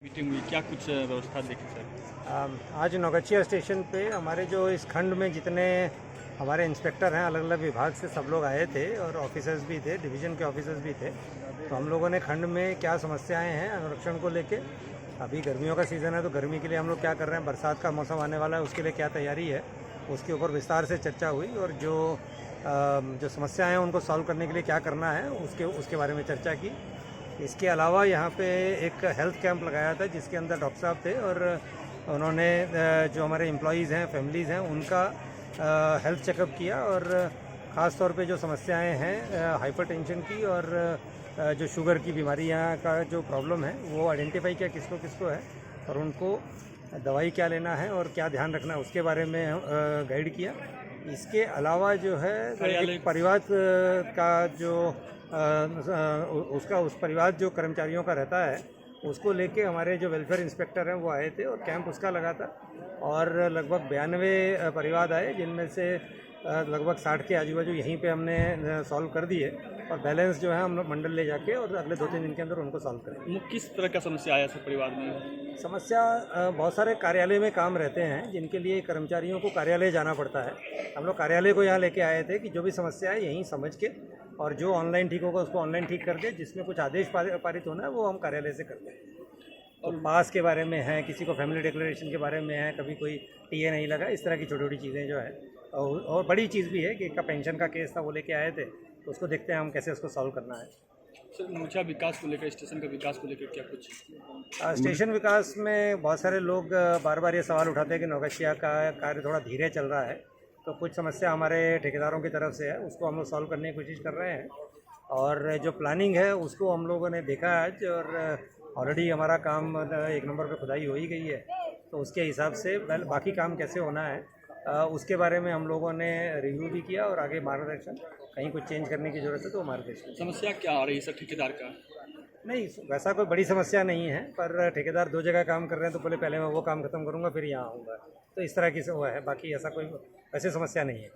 Meeting हुई, क्या कुछ व्यवस्था देखी सर? आज नौगछिया स्टेशन पे हमारे जो इस खंड में जितने हमारे इंस्पेक्टर हैं अलग अलग विभाग से सब लोग आए थे और ऑफिसर्स भी थे, डिवीज़न के ऑफिसर्स भी थे। तो हम लोगों ने खंड में क्या समस्याएं हैं अनुरक्षण को लेके, अभी गर्मियों का सीज़न है तो गर्मी के लिए हम लोग क्या कर रहे हैं, बरसात का मौसम आने वाला है उसके लिए क्या तैयारी है, उसके ऊपर विस्तार से चर्चा हुई और जो समस्याएँ हैं उनको सॉल्व करने के लिए क्या करना है उसके बारे में चर्चा की। इसके अलावा यहाँ पे एक हेल्थ कैंप लगाया था जिसके अंदर डॉक्टर साहब थे और उन्होंने जो हमारे एम्प्लॉयज़ हैं, फैमिलीज़ हैं, उनका हेल्थ चेकअप किया और ख़ास तौर पे जो समस्याएं हैं हाइपरटेंशन की और जो शुगर की बीमारियाँ का जो प्रॉब्लम है वो आइडेंटिफाई किया किसको किसको है और उनको दवाई क्या लेना है और क्या ध्यान रखना है उसके बारे में गाइड किया। इसके अलावा जो है एक परिवार का जो उस परिवार जो कर्मचारियों का रहता है उसको लेके हमारे जो वेलफेयर इंस्पेक्टर हैं वो आए थे और कैंप उसका लगा था और लगभग 92 परिवार आए जिनमें से लगभग 60 के आजू बाजू यहीं पे हमने सॉल्व कर दिए और बैलेंस जो है हम लोग मंडल ले जाके और अगले 2-3 दिन के अंदर उनको सॉल्व करेंगे। किस तरह का समस्या आया सर परिवार में? समस्या बहुत सारे कार्यालय में काम रहते हैं जिनके लिए कर्मचारियों को कार्यालय जाना पड़ता है। हम लोग कार्यालय को यहाँ लेके आए थे कि जो भी समस्या है यहीं समझ के और जो ऑनलाइन ठीक होगा उसको ऑनलाइन ठीक कर दे, जिसमें कुछ आदेश पारित होना है वो हम कार्यालय से कर दें। और पास के बारे में है, किसी को फैमिली डिक्लेरेशन के बारे में है, कभी कोई टीए नहीं लगा, इस तरह की छोटी छोटी चीज़ें जो है और बड़ी चीज़ भी है कि एक पेंशन का केस था वो लेके आए थे तो उसको देखते हैं हम कैसे उसको सॉल्व करना है। सर नौगछिया विकास को लेकर, स्टेशन का विकास को लेकर क्या कुछ? स्टेशन विकास में बहुत सारे लोग बार बार ये सवाल उठाते हैं कि नौगछिया का कार्य थोड़ा धीरे चल रहा है, तो कुछ समस्या हमारे ठेकेदारों की तरफ से है, उसको हम लोग सॉल्व करने की कोशिश कर रहे हैं और जो प्लानिंग है उसको हम लोगों ने देखा आज और ऑलरेडी हमारा काम 1 नंबर पे खुदाई हो ही गई है, तो उसके हिसाब से बाकी काम कैसे होना है उसके बारे में हम लोगों ने रिव्यू भी किया और आगे मार्गदर्शन, कहीं कुछ चेंज करने की ज़रूरत है तो मार्गदर्शन। समस्या क्या आ रही है सर ठेकेदार का? नहीं, वैसा कोई बड़ी समस्या नहीं है, पर ठेकेदार 2 जगह काम कर रहे हैं तो पहले मैं वो काम खत्म करूँगा फिर यहाँ आऊँगा, तो इस तरह की वो है, बाकी ऐसा कोई वैसे समस्या नहीं है।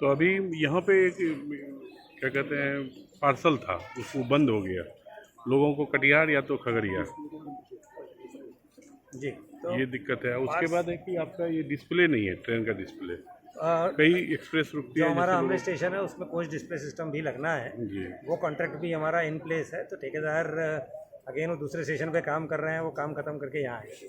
तो अभी यहाँ पे एक क्या कहते हैं पार्सल था, उसको बंद हो गया, लोगों को कटिहार या तो खगड़िया जी, तो ये दिक्कत है। उसके बाद है कि आपका ये डिस्प्ले नहीं है, ट्रेन का डिस्प्ले कई एक्सप्रेस रुकती जो है। हमारा अमले स्टेशन है उसमें कोच डिस्प्ले सिस्टम भी लगना है जी, वो कॉन्ट्रैक्ट भी हमारा इन प्लेस है, तो ठेकेदार अगेन वो दूसरे स्टेशन पे काम कर रहे हैं, वो काम खत्म करके यहाँ आएंगे,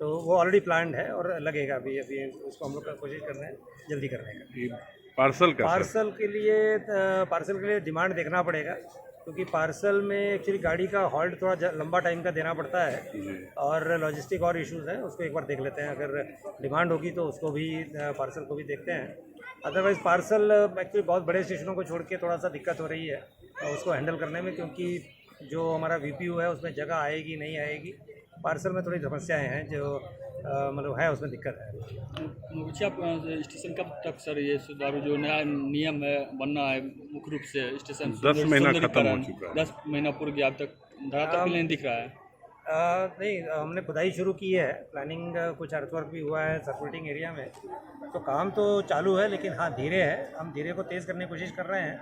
तो वो ऑलरेडी प्लान्ड है और लगेगा अभी उसको हम लोग कोशिश कर रहे हैं जल्दी करने का। पार्सल के लिए डिमांड देखना पड़ेगा क्योंकि पार्सल में एक्चुअली गाड़ी का हॉल्ट थोड़ा लंबा टाइम का देना पड़ता है और लॉजिस्टिक और इश्यूज हैं, उसको एक बार देख लेते हैं, अगर डिमांड होगी तो उसको भी पार्सल को भी देखते हैं। अदरवाइज़ पार्सल एक्चुअली बहुत बड़े स्टेशनों को छोड़ के थोड़ा सा दिक्कत हो रही है उसको हैंडल करने में, क्योंकि जो हमारा वीपीयू है उसमें जगह आएगी नहीं आएगी, पार्सल में थोड़ी समस्याएँ हैं जो मतलब है, उसमें दिक्कत है। नौगछिया स्टेशन कब तक सर ये सुधारू जो नया नियम है बनना है, मुख्य रूप से स्टेशन 10 महीना खत्म हो चुका है, 10 महीना पूर्व गया, अब तक धरातल नहीं दिख रहा है। नहीं, हमने खुदाई शुरू की है, प्लानिंग कुछ अर्थवर्क भी हुआ है सर्कुलेटिंग एरिया में, तो काम तो चालू है लेकिन हाँ धीरे है, हम धीरे को तेज़ करने की कोशिश कर रहे हैं।